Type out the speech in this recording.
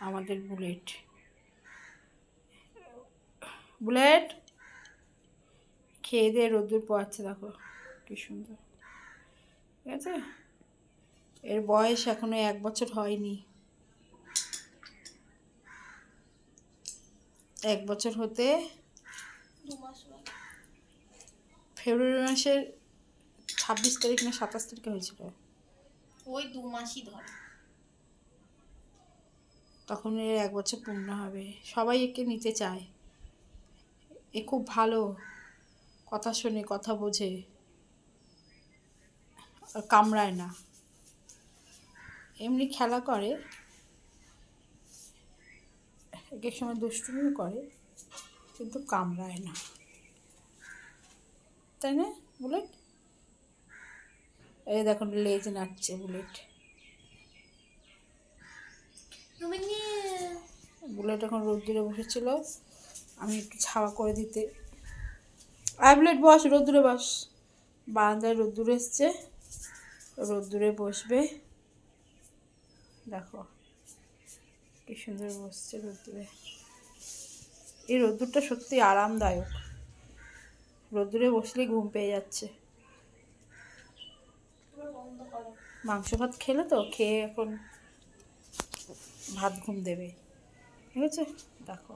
আমাদের bullet bullet খেয়ে দিয়ে রোদ্দুর পোয়াচ্ছে, দেখো কি সুন্দর। ঠিক আছে, এর বয়স এখনো 1 বছর হয়নি। 1 বছর হতে ফেব্রুয়ারি মাসের 26 তারিখ না 27 তারিখে হয়েছিল। ওই 2 মাসই ধরে, তখন এর 1 বছর পূর্ণ হবে। সবাই একে নিতে চায়, এ খুব ভালো, কথা শোনে, কথা বোঝে, আর কামড়ায় না, এমনি খেলা করে, এক এক সময় দুষ্টুমিও করে, কিন্তু কামড়ায় না, তাই না বুলেট? এই দেখুন লেজ নাড়ছে বুলেট। বুলেট এখন রোদ্দুরে বসেছিল, আমি একটু ছাওয়া করে দিতে। আয় বুলেট বস, রোদ্দুরে বস। বারান্দায় রোদ্দুরে এসছে, রোদ্দুরে বসবে। দেখো কি সুন্দর বসছে রোদ্দুরে। এই রোদ্দুরটা সত্যি আরামদায়ক, রোদ্দুরে বসলেই ঘুম পেয়ে যাচ্ছে। মাংস ভাত খেলে তো, খেয়ে এখন ভাত ঘুম দেবে। ঠিক আছে, দেখো।